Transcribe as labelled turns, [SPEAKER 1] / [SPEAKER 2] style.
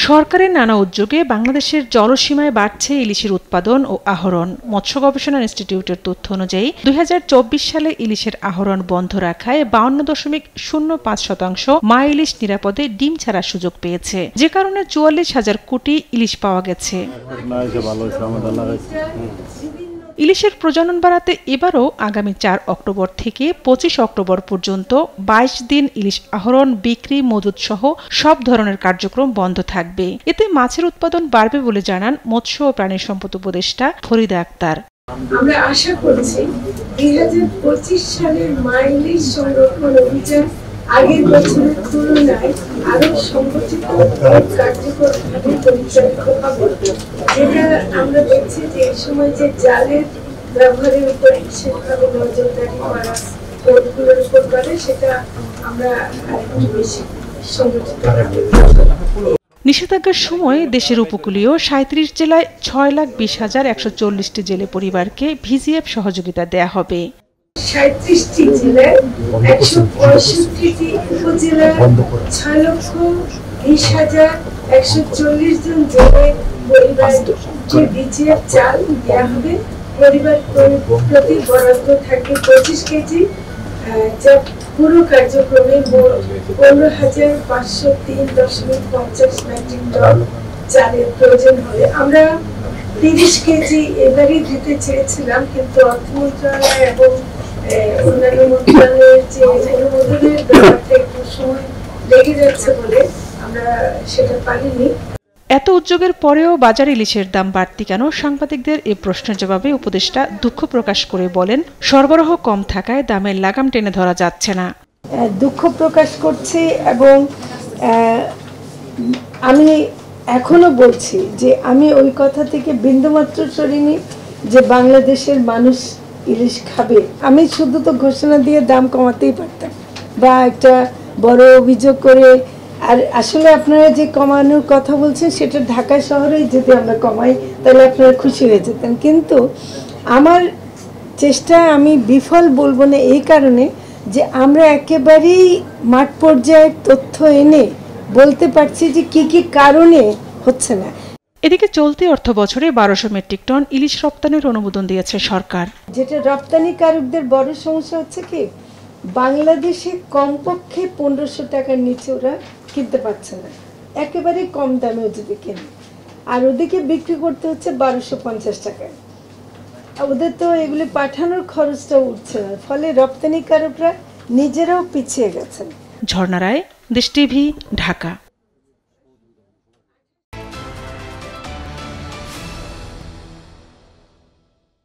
[SPEAKER 1] সরকারের নানা উদ্যোগে বাংলাদেশের জলসীমায় বাড়ছে ইলিশের উৎপাদন ও আহরণ। মৎস্য গবেষণা ইনস্টিটিউটের তথ্য অনুযায়ী ২০২৪ সালে ইলিশের আহরণ বন্ধ রাখায় ৫২.০৫% মা ইলিশ নিরাপদে ডিম ছাড়ার সুযোগ পেয়েছে, যে কারণে ৪৪,০০০ কোটি ইলিশ পাওয়া গেছে। ইলিশের প্রজনন বাড়াতে এবারও আগামী ৪ অক্টোবর থেকে ২৫ অক্টোবর পর্যন্ত ২২ দিন ইলিশ আহরণ, বিক্রি, মজুত সহ সব ধরনের কার্যক্রম বন্ধ থাকবে। এতে মাছের উৎপাদন বাড়বে বলে জানান মৎস্য ও প্রাণী সম্পদ উপদেষ্টা ফরিদা আক্তার।
[SPEAKER 2] আমরা আশা করছি ২০২৫ সালের মা ইলিশ সংরক্ষণ অভিযান আগের বছরের তুলনায় আরো সংগঠিত কার্যকরভাবে পরিচালিত হবে। যেটা আমরা দেখছি যে এই সময় যে জালের ব্যবহারের উপর বিশেষভাবে নজরদারি করা, বোটগুলোর উপর করে, সেটা আমরা আরেকটু বেশি সংগঠিত করতে।
[SPEAKER 1] নিষেধাজ্ঞার সময় দেশের উপকূলীয় ৩৭ জেলায় ৬,২০,১৪০টি জেলে পরিবারকে ভিজিএফ সহযোগিতা দেয়া হবে।
[SPEAKER 2] ৩৭টি জেলায় ১৬৫টি উপজেলা ৬,২০,১৪০ জন জেলে পরিবারকে ভিজিএফ চাল দেওয়া হবে। পরিবার প্রতি বরাদ্দ থাকবে ২৫ কেজি, যা পুরো কার্যক্রমে মোট ১৫,৫০৩.৫০ মেট্রিক টন চালের প্রয়োজন হবে। আমরা ৩০ কেজি এবারই দিতে চেয়েছিলাম, কিন্তু অর্থ মন্ত্রণালয় এবং অন্যান্য মন্ত্রণালয়ের যে অনুমোদনের ব্যাপারটা একটু সময় লেগে যাচ্ছে বলে আমরা সেটা পারিনি।
[SPEAKER 1] এত উদ্যোগের পরেও বাজারে ইলিশের দাম বাড়তি কেন? সাংবাদিকদের এই প্রশ্নের জবাবে উপদেষ্টা দুঃখ প্রকাশ করে বলেন, সরবরাহ কম থাকায় দামের লাগাম টেনে ধরা যাচ্ছে না।
[SPEAKER 2] দুঃখ প্রকাশ করছি এবং আমি এখনো বলছি যে আমি ওই কথা থেকে বিন্দুমাত্র সরিনি যে বাংলাদেশের মানুষ ইলিশ খাবে। আমি শুধু তো ঘোষণা দিয়ে দাম কমাতেই পারতাম বা একটা বড় অভিযোগ করে, আর আসলে আপনারা যে কমানোর কথা বলছেন সেটা ঢাকা শহরেই যদি আমরা কমাই তাহলে আপনারা খুশি হয়ে যেতেন, কিন্তু আমার চেষ্টা আমি বিফল বলবো না এই কারণে যে আমরা একেবারেই মাঠ পর্যায়ের তথ্য এনে বলতে পারছি যে কি কি কারণে হচ্ছে না।
[SPEAKER 1] এদিকে চলতি অর্থ বছরে ১২০০ মেট্রিক টন ইলিশ রপ্তানির অনুমোদন দিয়েছে সরকার।
[SPEAKER 2] যেটা রপ্তানিকারকদের বড় সমস্যা হচ্ছে কি, বাংলাদেশে কমপক্ষে ১৫০০ টাকার নিচে ওরা কিনতে পারছে না, একেবারে কম দামেও যদি কেনে, আর ওদিকে বিক্রি করতে হচ্ছে ১২৫০ টাকায়। ওদের তো এগুলি পাঠানোর খরচটা উঠছে না, ফলে রপ্তানিকারকরা নিজেরাও পিছিয়ে গেছেন।
[SPEAKER 1] ঝর্ণা রায়, দেশ টিভি, ঢাকা।